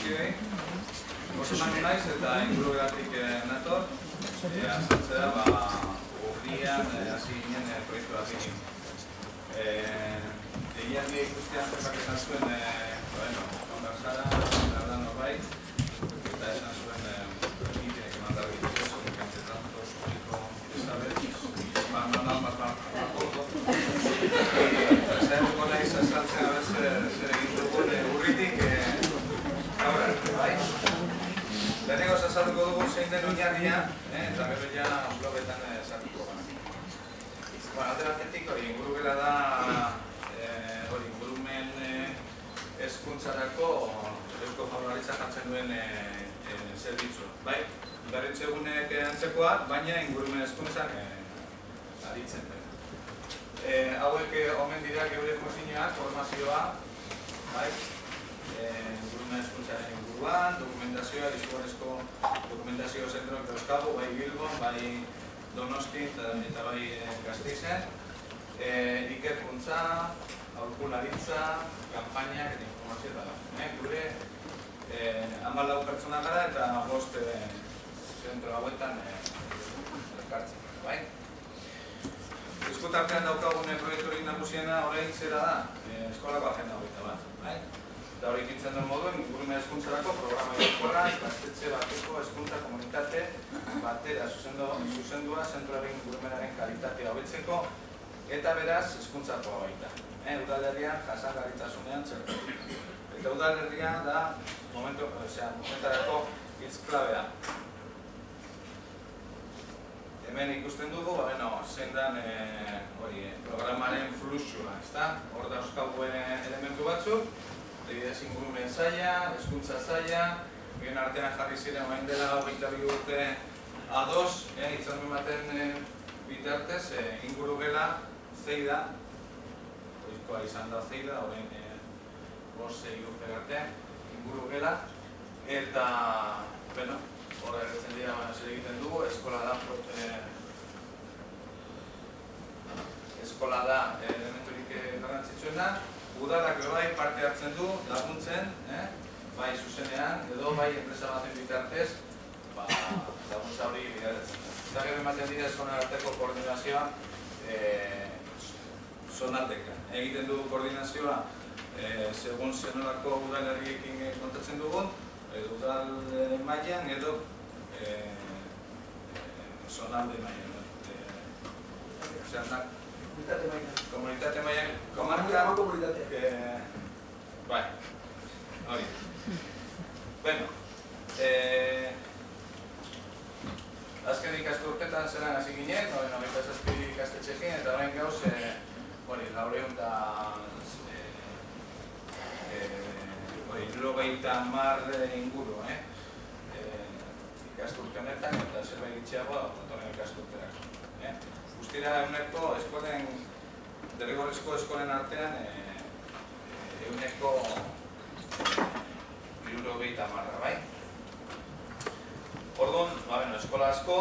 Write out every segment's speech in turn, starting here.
guztioi. Oso manu naiz eta ingurugelatik nator. Azaltzea, urrian hasi ginen proiektu bat egin. Egian bi ikustean zerbak esan zuen, ondar zara, nardan norbait, eta esan zuen egitenek eman darbi dituzo, ekantzetan, tosiko, izabez, Zertuko nahiz azaltzen abez zer egin dugun urritik gaur arte, bai? Lehenengo azaltuko dugun zein den oinarria, eta gero ja blogetan sartuko gara. Alde batetik ingurugela da ingurumen hezkuntzarako Eusko Jaurlaritzak jartzen duen zerbitzua, bai? Berritzegunek antzekoak, baina ingurumen hezkuntzak aritzen dira. Hauek omen dira geure funtzioak, formazioa, ingurumen hezkuntzaren inguruan, dokumentazioa, izugarrizko dokumentazio zentroak dauzkagu, bai Bilbon, bai Donostin eta bai Gasteizen, ikerkuntza, aholkularitza, kanpainak eta informazio eta gure 14 pertsona gara eta 5 zentro hauetan elkartzen, bai? Eskutartean daukagune proiekturik nagusiena orain zera da, eskolako agenda hogeita bat, bai? Eta hori ikintzen duen moduen, ingurumen hezkuntzarako programa irakorra, ikastetxe bateko hezkuntza komunitate batera zuzendua zentroaren ingurumenaren kalitatea hobetzeko eta beraz hezkuntzakoa baita. Udalerrian jasangarritasunean txertu. Eta udalerria da momentarako hitz klabea. Hemen ikusten dugu, zein den programaren fluxua, ezta? Hor dauzkagu elementu batzuk, adibidez ingurumen saila, hezkuntza saila, bien artean jarri ziren orain dela 22 urte ados, hitzarmen baten bitartez, ingurugela zeida, oizkoa izan da zeida, orain 5-6 urte artean, ingurugela, eta, hor erretzen dira zer egiten dugu, eskola da elementurik garrantzitsuena, udalak bai parte hartzen du, laguntzen, bai zuzenean, edo bai enpresa baten bitartez, laguntza hori bideratzen. Eta gero ematen dira eskola arteko koordinazioa zonaldeka. Egiten dugu koordinazioa segun zenolako udalerriekin kontatzen dugun, udal mailan edo zonalde mailan. Komunitate mailan, komarka... Bai, hori. Azken ikasturtetan zelan hasi ginen, 97 ikastetxekin, eta orain gauz, 450 inguru, ikasturte honetan, eta zerbait gitxiago datorren ikasturterako. Guztira derrigorrezko eskolen artean eguneko 70, bai? Orduan, eskola asko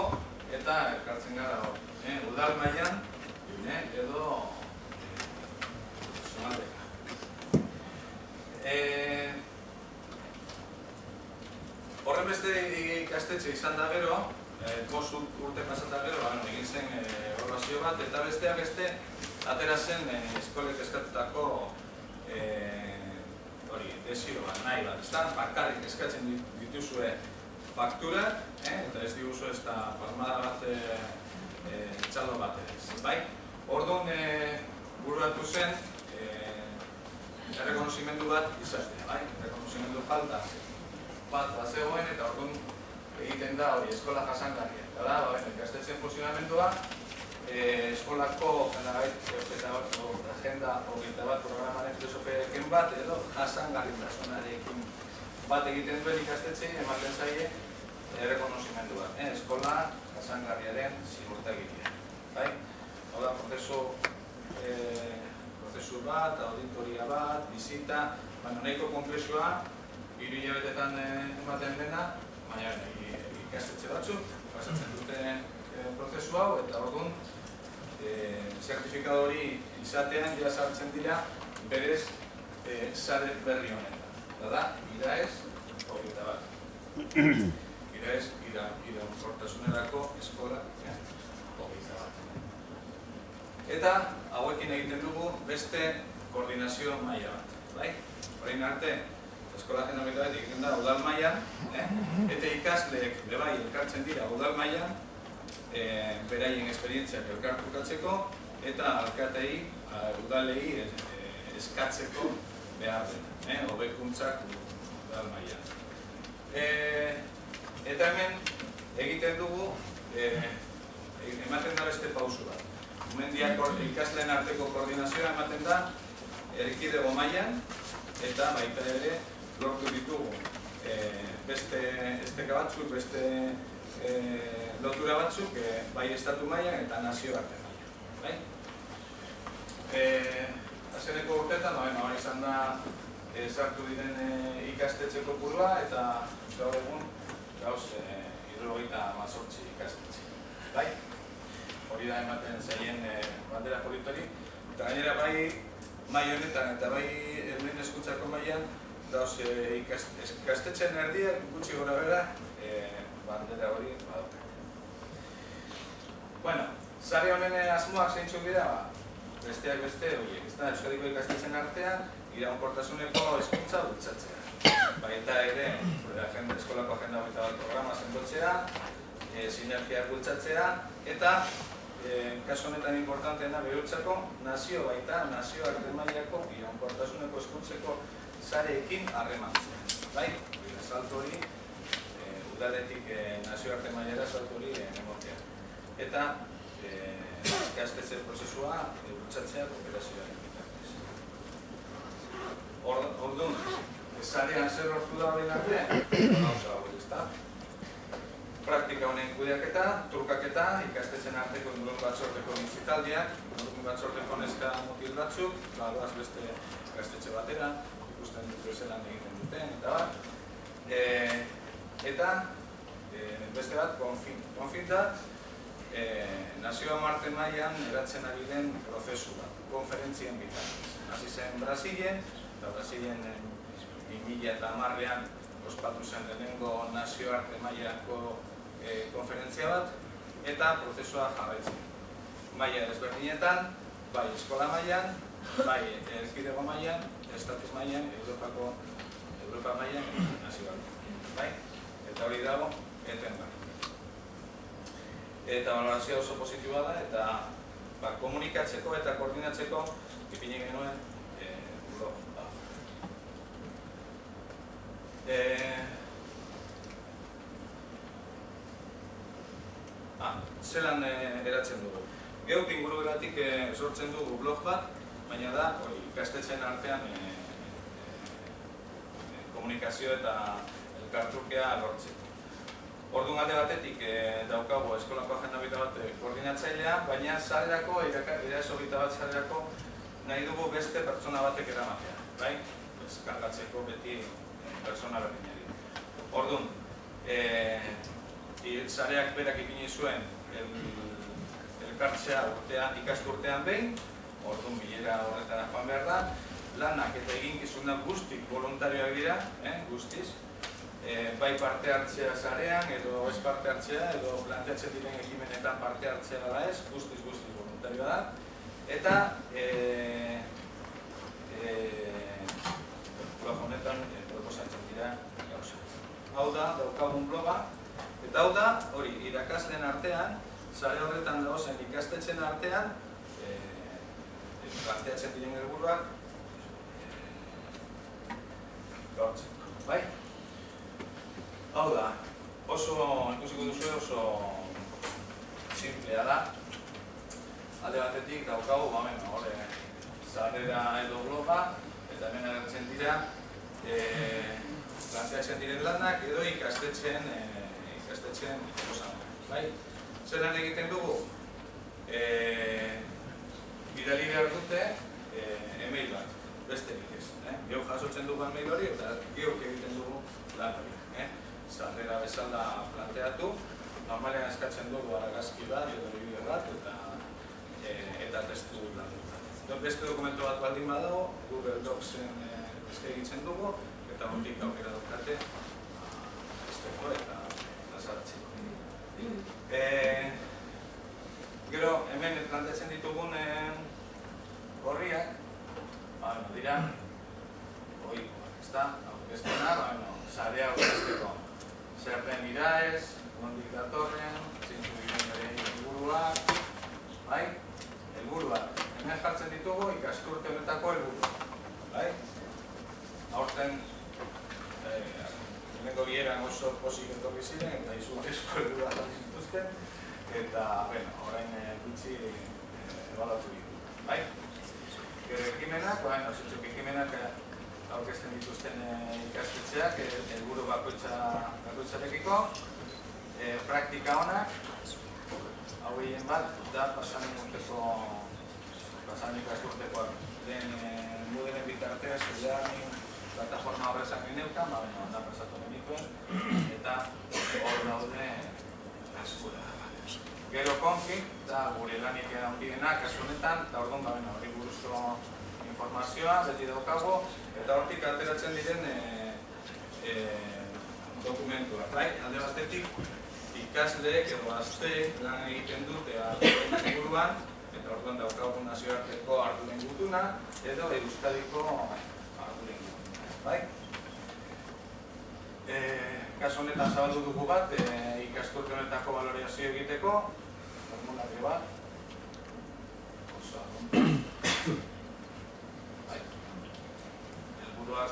eta elkartzen gara hor. Udal mailan edo zonaldeka. Horren beste ikastetxe izan da gero, 5 urte pasata gero, egin zen ebaluazio bat, eta besteak beste atera zen eskolek eskatutako desio bat, nahi bat, ezta? Bakarrik eskatzen dituzue fakturak, eta ez diguzu ez da palmada bat txalo bat ez, bai? Orduan buruatu zen errekonozimendu bat izatea, bai? Errekonozimendu falta bat zegoen eta orduan egiten da hori eskola jasangarria. Eta da, ikastetxen funtzionamendua eskolako agenda hogeita bat programaren filosofiarekin bat edo jasangarritasunarekin bat egiten duen ikastetxei ematen zaie errekonozimendu bat. Eskola jasangarriaren ziurtagiria. Hau da, prozesu bat, auditoria bat, bizita, nahiko konplexua, 3 hilabetetan ematen dena, baina ikastetxe batzuk, pasatzen duten prozesu hau, eta orduan zertifikado hori izatean ja sartzen dira berez sare berri honetan. Da, iraez, iraunkortasunerako eskola, hogeita bat. Eta hauekin egiten dugu beste koordinazio maila bat, bai? Orain arte, eskola agenda egiten da udal mailan, eta ikasleek bebai elkartzen dira udal mailan, beraien esperientziak elkartukatzeko eta alkatei, udalei eskatzeko behar dena, hobekuntzak udal mailan. Eta hemen egiten dugu, ematen da beste pausu bat. Hemendiak ikasleen arteko koordinazioa ematen da erkidego mailan, eta baita ere lortu ditugu beste esteka batzuk, beste lotura batzuk, bai estatu mailan eta nazioarte mailan. Azkeneko urteetan, hori izan da sartu diren ikastetxe kopurua eta gaur egun gauz 78 ikastetxe. Hori da ematen zaien bandera politori, eta gainera bai mai honetan eta bai hemen hezkuntzako mailan dauz ikastetxeen erdiak gutxi gora bera bandera hori badauka. Bueno, sare honen asmoak zeintzuk dira, besteak beste horiek, Euskadiko ikastetxeen artean iraunkortasuneko hezkuntza bultzatzea. Baita ere, eskolako agenda hogeita bat programa sendotzea, sinergiak bultzatzea, eta kasu honetan importanteena behurtzako nazio baita, nazioarte mailako iraunkortasuneko hezkuntzeko sareekin harremantzea. Salto hori, udaletik nazioarte mailara salto hori emotea. Eta ikastetxe prozesua bultzatzea kooperazioaren bitartez. Orduan, sarean zer lortu da horien arte, gauza hauek, ezta? Praktika honen kudeaketa, trukaketa, ikastetxeen arteko ingurumen batzordeko bizitaldiak, ingurumen batzordeko neska mutil batzuk, badoaz beste ikastetxe batera, ikusten dut zelan egiten duten, eta bat. Eta beste bat, konfint da, nazioa Marte mailan eratzen ari den prozesu bat, konferentzien bitartez. Hasi zen Brasilen, eta Brasilen 2010an ospatu zen lehenengo nazioarte mailako konferentzia bat, eta prozesua jarraitzen. Maila ezberdinetan, bai eskola mailan, bai erkidego mailan, estatus mailan, Europa mailan, nazioarte. Eta hori dago, eten bai. Eta valorazioa oso positiboa da, eta komunikatzeko eta koordinatzeko ipini genuen blog. Zelan eratzen dugu. Geuk inguruberatik sortzen dugu blog bat, baina da ikastetxeen artean komunikazio eta elkartrukea lortzeko. Orduan alde batetik daukagu eskolako agenda hogeita bat koordinatzailea, baina sarerako, iraso hogeita bat sarerako nahi dugu beste pertsona batek eramatea, kargatzeko beti pertsona berdinari. Orduan, sareak berak ipini zuen elkartzea ikasturtean behin, orduan bilera horretara joan behar da, lanak eta eginkizunak guztik voluntarioak dira, guztiz, bai parte hartzea sarean, edo ez parte hartzea, edo planteatzen diren ekimenetan parte hartzea da ez, guztiz voluntarioa da, eta blog honetan proposatzen dira gauza. Hau da, daukagun bloga, eta hau da, hori, irakasleen artean, sare horretan dagozen ikastetxeen artean, planteatzen diren helburuak gaurtzeko, bai? Hau da, ikusiko duzu oso simplea da. Alde batetik daukagu, sarrera edo bloga, eta hemen agertzen dira planteatzen diren lanak edo ikastetxeen proposamenak. Zeran egiten dugu? Bidali behar dute email bat, besterik ez. Geuk jasotzen dugu email hori eta geuk egiten dugu lan hori. Sarrera bezala planteatu, normalean eskatzen dugu argazki bat edo bideo bat eta testu lan dut. Beste dokumento bat baldin badago, Google Docsen egitzen dugu, eta hondik aukera daukate bestena, sarea aurkezteko. Zer den iraez, nondik datorren, zeintzuk diren bere helburuak, bai? Helburuak. Hemen jartzen ditugu ikasturte honetako helburuak, bai? Aurten, lehenengo bileran oso pozik etorri ziren, eta izugarrizko helburuak zituzten, eta, orain gutxi ebaluatu ditu, bai? Gero ekimenak, zeintzuk ekimenak aurkezten dituzten ikastetxeak, helburu bakoitzarekiko, praktika onak, hau egin bat, da pasan ikasturtekoak. Lehen Moodleen bitartez, plataforma horrezak gineukan, da pasatu genituen, eta hor daude eskura. Gero konfik, da gure lanik handienak kasu honetan, eta orduan hori buruzko informazioa, beti daukago, eta hortik ateratzen diren dokumentuak. Alde batetik, ikasleek edo gazteek lan egiten dute arduren inguruan, eta orduan daukagu nazioarteko arduren gutuna, edo Euskadiko arduren gutuna. Kasu honetan zabaldu dugu bat, ikasturte honetako balorazio egiteko, formulario bat, helburuak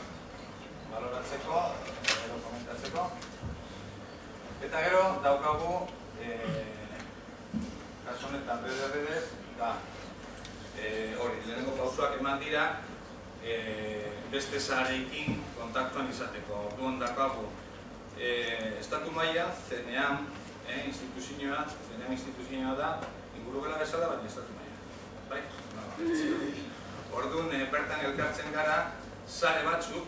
baloratzeko, edo komentatzeko. Eta gero daukagu, kasu honetan redez, hori, lehenengo pausuak eman dira, beste zaharekin kontaktuan izateko. Orduan daukagu, estatu maila, CNEAM instituzioa da, ingurugela bezala, baina estatu maila. Orduan, bertan elkartzen gara, sare batzuk,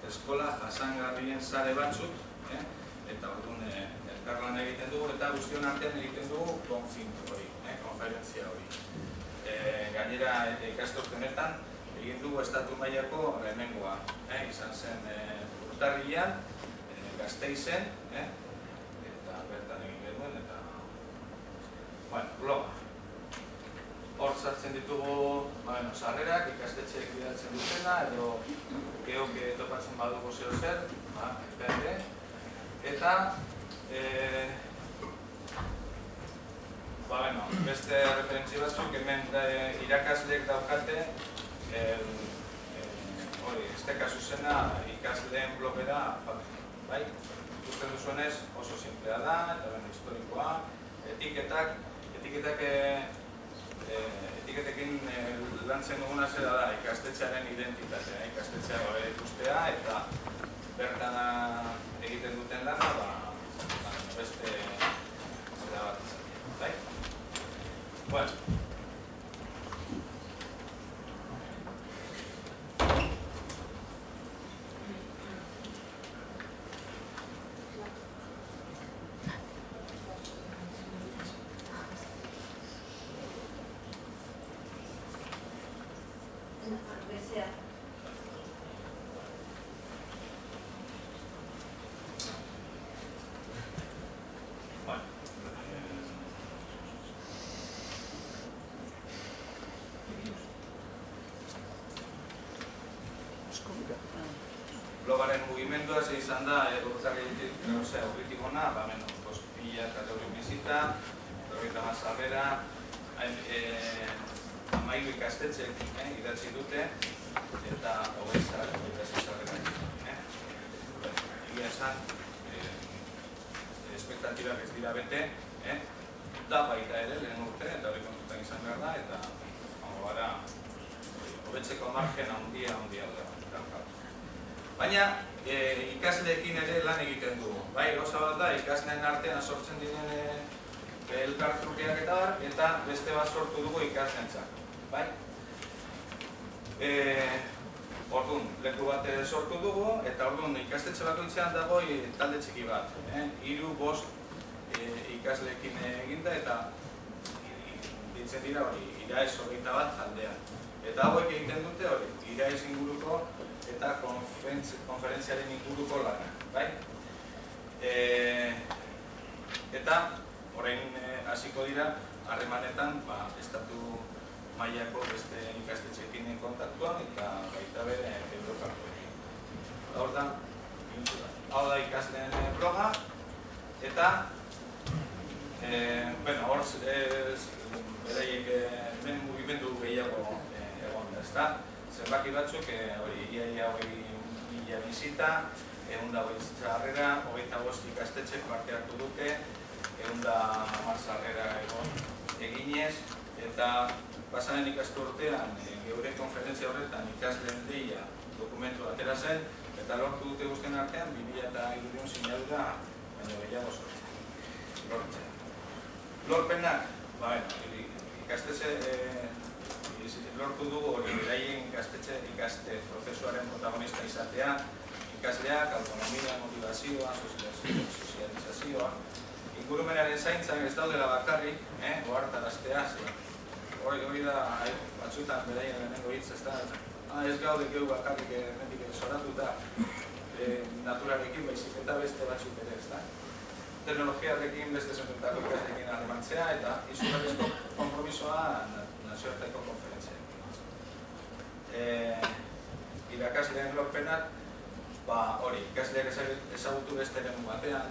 eskola jasangarrien sare batzuk, eta orduan elkarlan egiten dugu, eta guztion artean egiten dugu konferentzia hori. Gainera ikasturte honetan, egin dugu estatu mailako lehenengoa. Izan zen urtarrilean, Gasteizen, eta bertan egin genuen, eta bloga. Hor sartzen ditugu sarrerak, ikastetxeek bidaltzen dutena, edo geok topatzen badugu zeo zer, eta beste referentzi batzuk, hemen irakasleek daukate, esteka zuzena ikasleen blogera jartzen. Ikusten duzuenez oso simplea da, eta historikoa, etiketekin lantzen duguna zera da ikastetxearen identitatea, ikastetxea gabe ikustea, eta bertan egiten duten lana, beste zera bat izatea. Bueno. Blogaren mugimendua izan da, urritik ona, pila kategoria bizita, 30 sarrera, 13 ikastetxek idatzi dute, eta 26 sarrera egiten. Egia esan, espektatibak ez dira bete, da baita ere lehen urte, eta hori kontutan izan behar da, eta hobetzeko margen handia da. Baina ikasleekin ere lan egiten dugu. Gauza bat da, ikasleen artean sortzen diren elkartrukeak eta beste bat sortu dugu ikasleentzat. Orduan, leku bat sortu dugu, eta orduan ikastetxe bakoitzean dago talde txiki bat. 3-5 ikasleekin eginda eta ditzen dira hori, iraez 21 taldean. Eta hauek egiten dute hori, iraez inguruko eta konferentziaren inguruko lana. Eta orain hasiko dira harremanetan estatu mailako beste ikastetxeekin kontaktuan eta baita bere Europakoekin. Hor da, hau da ikasleen bloga, eta hor beraiek hemen mugimendu gehiago egon da, ezta? Zenbaki batzuk, ia 20.000 bizita, 120 sarrera, 25 ikastetxek parte hartu dute, 110 sarrera eginez, eta pasaren ikasturtean geure konferentzia horretan ikasleen deia dokumentu atera zen, eta lortu dute guztien artean 2003 sinadura baino gehiago sortzen. Lorpenak, ikastetxe lortu dugu beraien ikaste prozesuaren protagonista izatea, ikasleak, autonomia, motivazioa, sozializazioa, ingurumenaren zaintzan ez daudela bakarrik, ohartaraztea, hori da batzuetan beraien lehenengo hitz, ez gaude gehu bakarrik hemendik zoratuta naturarekin baizik eta beste batzuk ere, ezta? Teknologiarekin beste zentuetako ikasleekin harremantzea eta izugarrizko konpromisoa nazioarteko konferentzia. Irakasleen lorpenak, hori, ikasleak ezagutu beste eremu batean,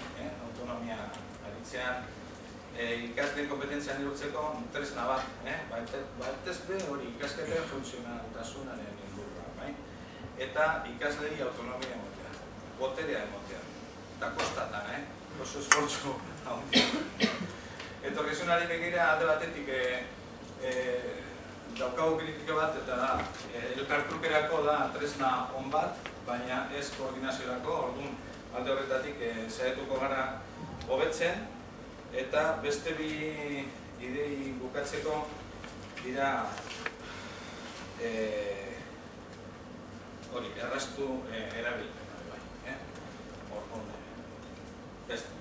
autonomia aritzean, ikasleen kompetentzian neurtzeko tresna bat, batezbe hori ikasketen funtzionaltasunaren ingurua, eta ikaslei autonomia emotea, boterea emotea, eta kostatan, oso esfortzu handia. Etorkizunari begira alde batetik daukagu kritika bat eta elkartrukerako da tresna on bat, baina ez koordinaziorako, orduan alde horretatik saiatuko gara hobetzen, eta beste bi idei bukatzeko dira hori, erraztu erabilpena, orduan beste.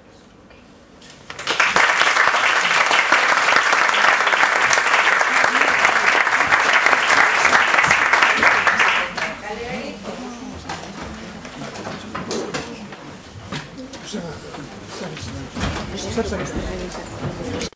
Zer